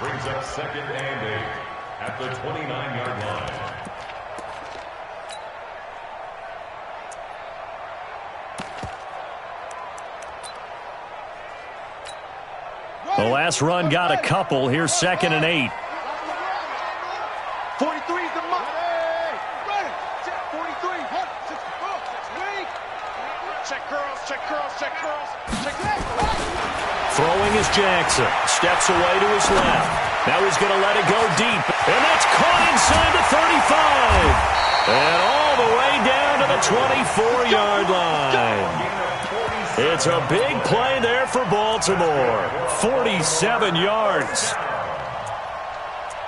Brings up 2nd and 8 at the 29-yard line. The last run got a couple. Here's 2nd and 8. 43 is the mark. Check 43. Check curls, check curls, check curls. Check that. Throwing is Jackson. Steps away to his left. Now he's going to let it go deep. And that's caught inside the 35. And all the way down to the 24-yard line. It's a big play there for Baltimore. 47 yards.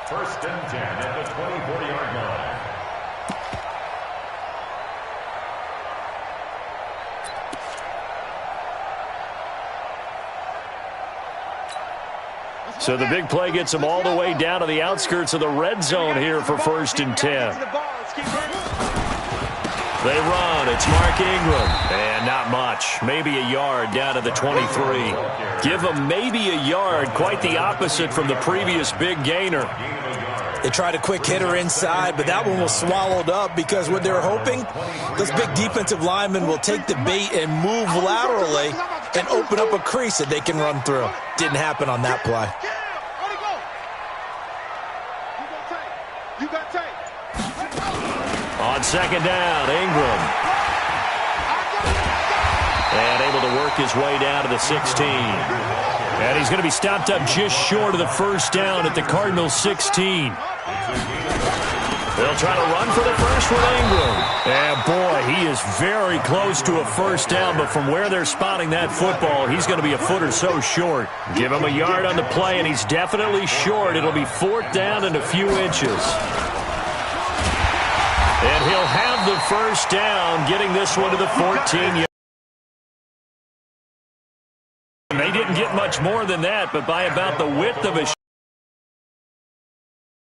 1st and 10 at the 24-yard line. So the big play gets him all the way down to the outskirts of the red zone here for 1st and 10. They run. It's Mark Ingram. And not much. Maybe a yard down to the 23. Give him maybe a yard. Quite the opposite from the previous big gainer. They tried a quick hitter inside, but that one was swallowed up because what they're hoping, those big defensive linemen will take the bait and move laterally and open up a crease that they can run through. Didn't happen on that play. On 2nd down, Ingram. And able to work his way down to the 16. And he's going to be stopped up just short of the 1st down at the Cardinals' 16. They'll try to run for the first with Ingram. And boy, he is very close to a 1st down, but from where they're spotting that football, he's going to be a foot or so short. Give him a yard on the play, and he's definitely short. It'll be 4th down and a few inches. And he'll have the 1st down, getting this one to the 14-yard. They didn't get much more than that, but by about the width of a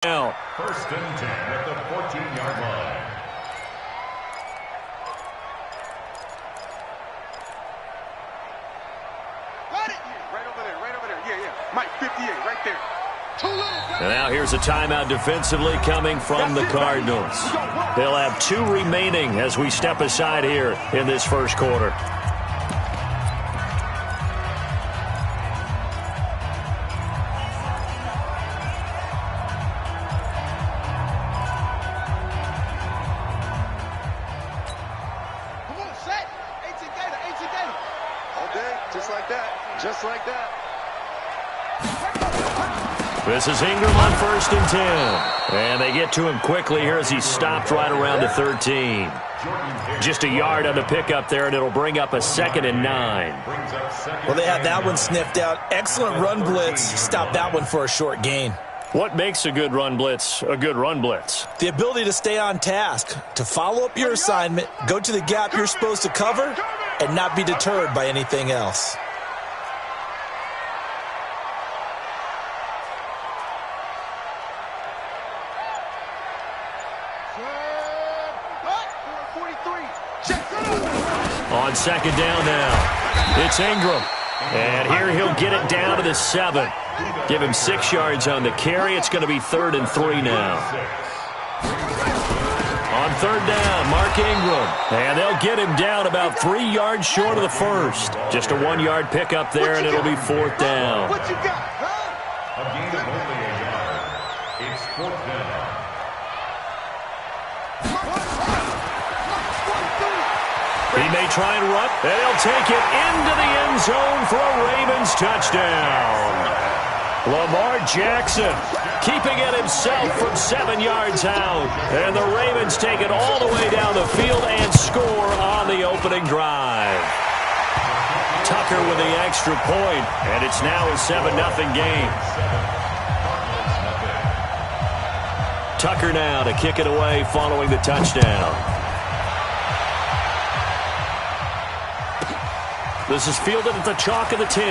now. 1st and 10 at the 14-yard line. Right over there. Yeah. Mike, 58, right there. And now here's a timeout defensively coming from the Cardinals. They'll have 2 remaining as we step aside here in this 1st quarter. Just like that. This is Ingram on 1st and 10. And they get to him quickly here as he's stopped right around the 13. Just a yard on the pickup there, and it'll bring up a 2nd and 9. Well, they had that one sniffed out. Excellent run blitz. Stop that one for a short gain. What makes a good run blitz a good run blitz? The ability to stay on task, to follow up your assignment, go to the gap you're supposed to cover, and not be deterred by anything else. On 2nd down now, it's Ingram. And here he'll get it down to the 7. Give him 6 yards on the carry. It's going to be 3rd and 3 now. On 3rd down, Mark Ingram. And they'll get him down about 3 yards short of the 1st. Just a 1-yard pickup there, and it'll be 4th down. What you got, huh? A gain of only a yard. It's 4th down. He may try and run, and he'll take it into the end zone for a Ravens touchdown. Lamar Jackson keeping it himself from 7 yards out. And the Ravens take it all the way down the field and score on the opening drive. Tucker with the extra point, and it's now a 7-0 game. Tucker now to kick it away following the touchdown. This is fielded at the chalk of the 10.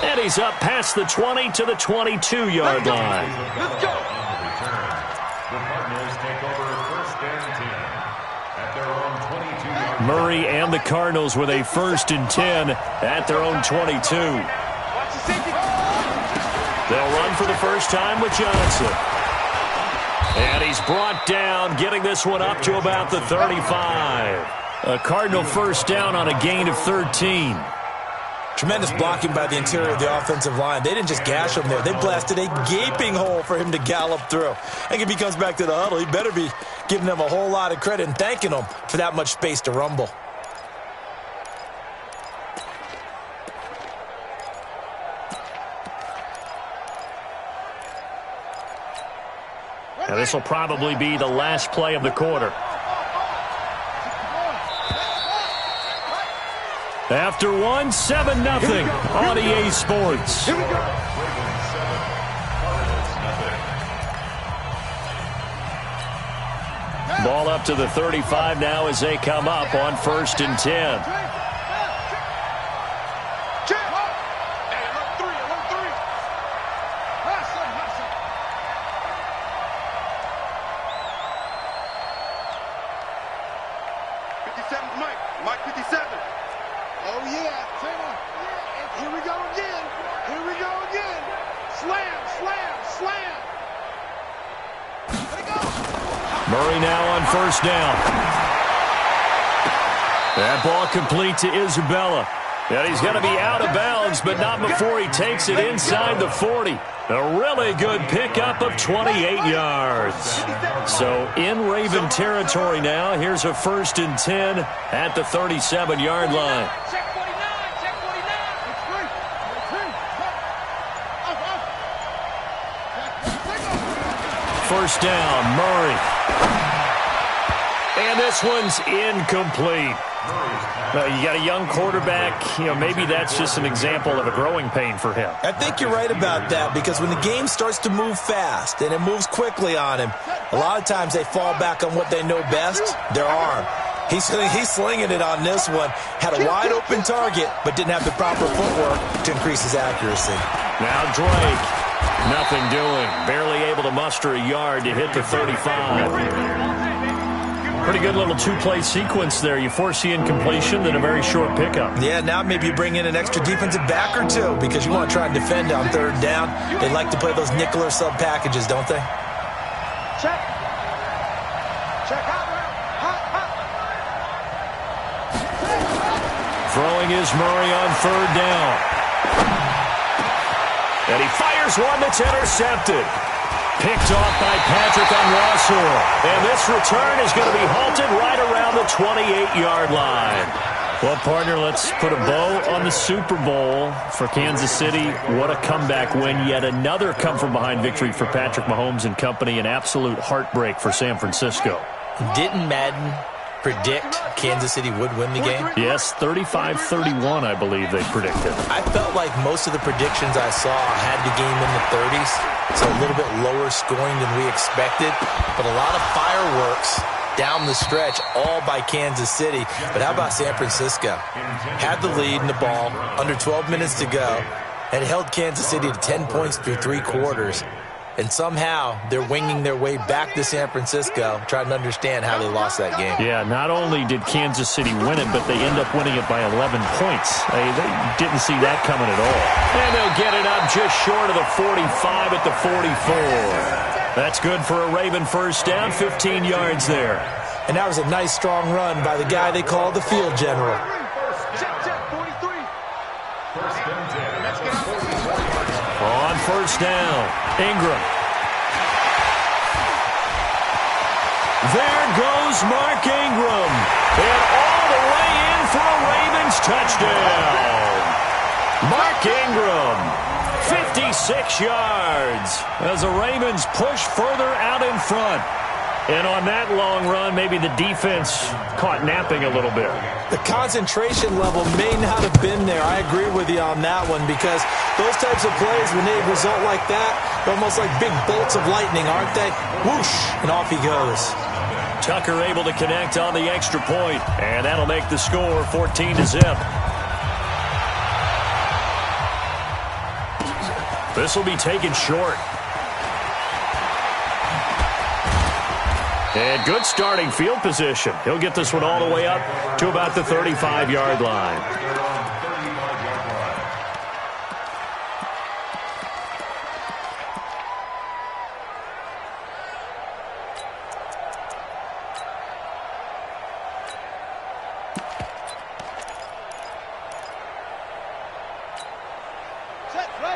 And he's up past the 20 to the 22-yard line. Let's go. The Cardinals take over 1st and 10 at their own 22-yard line. Murray and the Cardinals with a 1st and 10 at their own 22. They'll run for the first time with Johnson. And he's brought down, getting this one up to about the 35. A Cardinal first down on a gain of 13. Tremendous blocking by the interior of the offensive line. They didn't just gash him there. They blasted a gaping hole for him to gallop through. I think if he comes back to the huddle, he better be giving them a whole lot of credit and thanking them for that much space to rumble. Now this will probably be the last play of the quarter. After 1, 7-0 on EA Sports. Here we go. Ball up to the 35 now as they come up on 1st and 10. Mike 57. Oh, yeah. Here we go again. Here we go again. Slam, slam, slam. Let it go. Murray now on 1st down. That ball complete to Isabella. And he's going to be out of bounds, but not before he takes it inside the 40. A really good pickup of 28 yards. So in Raven territory now. Here's a 1st and 10 at the 37-yard line. Check 49, check 49. First down, Murray. And this one's incomplete. You got a young quarterback. Maybe that's just an example of a growing pain for him. I think you're right about that, because when the game starts to move fast and it moves quickly on him, a lot of times they fall back on what they know best, their arm. He's slinging it on this one. Had a wide open target, but didn't have the proper footwork to increase his accuracy. Now Drake, nothing doing. Barely able to muster a yard to hit the 35. Pretty good little two-play sequence there. You force the incompletion, then a very short pickup. Yeah, now maybe you bring in an extra defensive back or two, because you want to try and defend on 3rd down. They like to play those nickel or sub packages, don't they? Check. Check out. Hot. Throwing is Murray on 3rd down. And he fires one that's intercepted. Picked off by Patrick on Rossor. And this return is going to be halted right around the 28-yard line. Well, partner, let's put a bow on the Super Bowl for Kansas City. What a comeback win. Yet another come-from-behind victory for Patrick Mahomes and company. An absolute heartbreak for San Francisco. Didn't Madden predict Kansas City would win the game? Yes, 35-31, I believe they predicted. I felt like most of the predictions I saw had the game in the 30s, so a little bit lower scoring than we expected, but a lot of fireworks down the stretch, all by Kansas City. But how about San Francisco? Had the lead in the ball, under 12 minutes to go, and held Kansas City to 10 points through 3 quarters. And somehow they're winging their way back to San Francisco, trying to understand how they lost that game. Yeah, not only did Kansas City win it, but they end up winning it by 11 points. They didn't see that coming at all. And they'll get it up just short of the 45 at the 44. That's good for a Raven first down, 15 yards there. And that was a nice, strong run by the guy they call the field general. Check 43. On first down, Ingram. There goes Mark Ingram. And all the way in for a Ravens touchdown. Mark Ingram, 56 yards as the Ravens push further out in front. And on that long run, maybe the defense caught napping a little bit. The concentration level may not have been there. I agree with you on that one, because those types of plays, when they result like that, they're almost like big bolts of lightning, aren't they? Whoosh, and off he goes. Tucker able to connect on the extra point, and that'll make the score 14-0. This will be taken short. And good starting field position. He'll get this one all the way up to about the 35-yard line.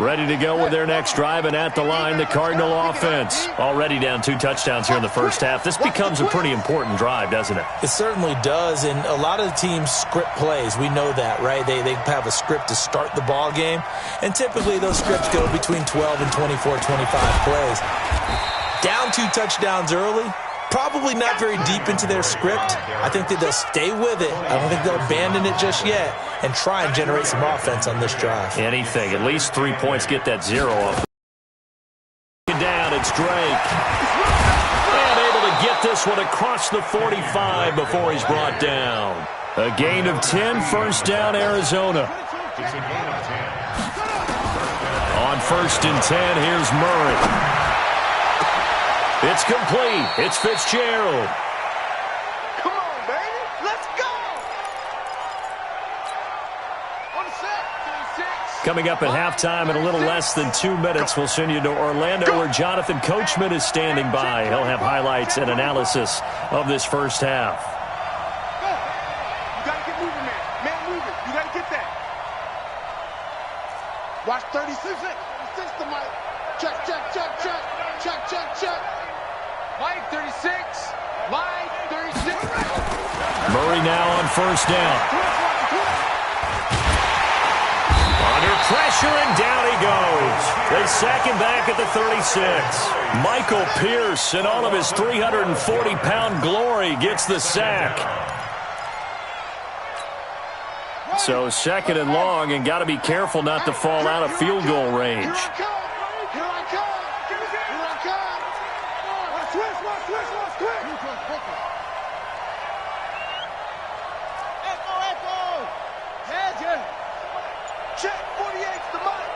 Ready to go with their next drive, and at the line, the Cardinal offense. Already down 2 touchdowns here in the first half. This becomes a pretty important drive, doesn't it? It certainly does, and a lot of the teams script plays. We know that, right? They have a script to start the ball game, and typically those scripts go between 12 and 24, 25 plays. Down 2 touchdowns early, probably not very deep into their script. I think that they'll stay with it. I don't think they'll abandon it just yet and try and generate some offense on this drive. Anything. At least 3 points. Get that 0 off. Down, it's Drake. And able to get this one across the 45 before he's brought down. A gain of 10, first down, Arizona. On 1st and 10, here's Murray. It's complete. It's Fitzgerald. Come on, baby. Let's go. On the set. 36. Coming up at halftime in a little less than 2 minutes, we'll send you to Orlando where Jonathan Coachman is standing by. He'll have highlights and analysis of this first half. Go. You got to get moving, man. Man moving. You got to get that. Watch 36. 36 to Mike. Check, check, check, check. Check, check, check. Mike 36. Mike 36. Murray now on 1st down. Under pressure, and down he goes. They sack him back at the 36. Michael Pierce, in all of his 340-pound glory, gets the sack. So 2nd and long, and got to be careful not to fall out of field goal range. Here I come. Here I come. Here I come. Watch twist. Echo. Hedges. Check. 48's the Mike.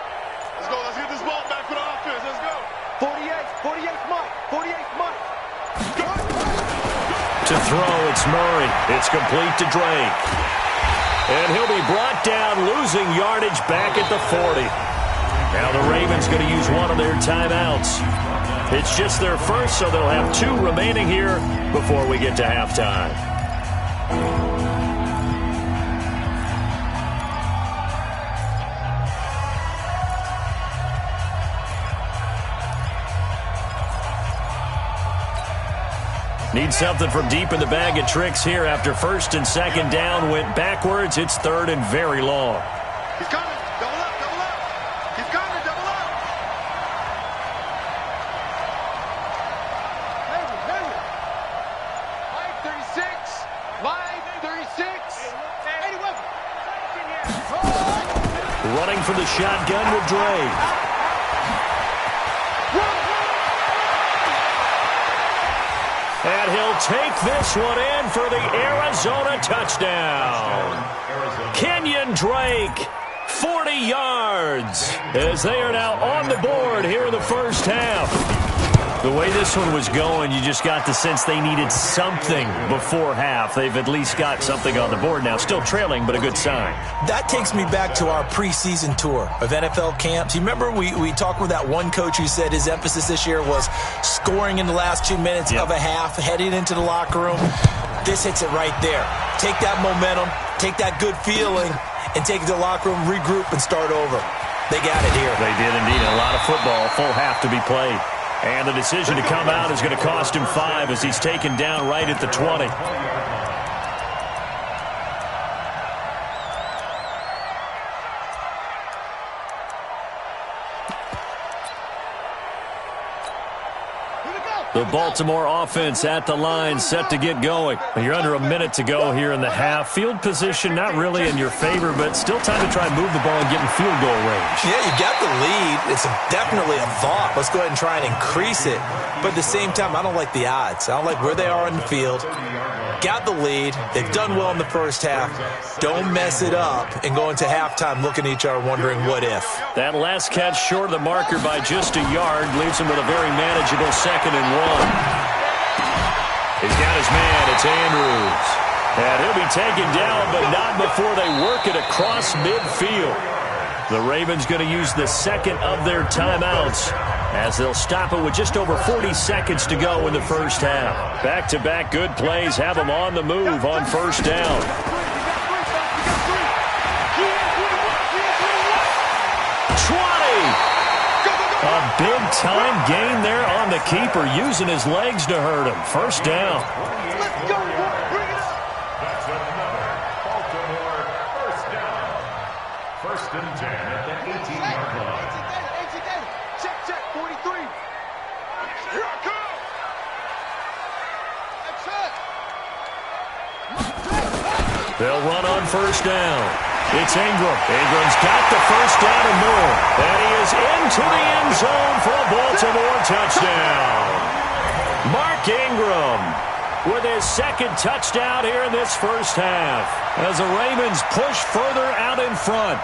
Let's go. Let's get this ball back for the offense. Let's go. 48's Mike. 48's Mike. To throw, it's Murray. It's complete to Drake. And he'll be brought down, losing yardage back at the 40. Now the Ravens going to use one of their timeouts. It's just their first, so they'll have 2 remaining here before we get to halftime. Need something from deep in the bag of tricks here after 1st and 2nd down went backwards. It's 3rd and very long. He's coming. Double up. He's coming. Double up. Mike 36. Mike 36. Running for the shotgun with Drake. And he'll take this one in for the Arizona touchdown. Kenyon Drake, 40 yards, as they are now on the board here in the first half. The way this one was going, you just got the sense they needed something before half. They've at least got something on the board now. Still trailing, but a good sign. That takes me back to our preseason tour of NFL camps. You remember we talked with that one coach who said his emphasis this year was scoring in the last 2 minutes of a half, heading into the locker room. This hits it right there. Take that momentum, take that good feeling, and take it to the locker room, regroup, and start over. They got it here. They did indeed. A lot of football, full half to be played. And the decision to come out is going to cost him 5 as he's taken down right at the 20. The Baltimore offense at the line, set to get going. You're under a minute to go here in the half. Field position not really in your favor, but still time to try and move the ball and get in field goal range. Yeah, you got the lead. It's definitely a thought. Let's go ahead and try and increase it. But at the same time, I don't like the odds. I don't like where they are in the field. Got the lead. They've done well in the first half. Don't mess it up and go into halftime looking at each other wondering what if. That last catch short of the marker by just a yard leaves him with a very manageable 2nd and 1. It's Andrews. And he'll be taken down, but not before they work it across midfield. The Ravens going to use the second of their timeouts as they'll stop it with just over 40 seconds to go in the first half. Back-to-back good plays have them on the move on first down. 20! A big-time gain there on the keeper, using his legs to hurt him. First down. Let's go, boy. Bring it up. That's another Baltimore first down. First and 10 at the 18-yard line. Check, 43. Here I come. That's it. They'll run on first down. It's Ingram. Ingram's got the first down and more. And he is into the end zone for a Baltimore touchdown. Mark Ingram with his second touchdown here in this first half as the Ravens push further out in front.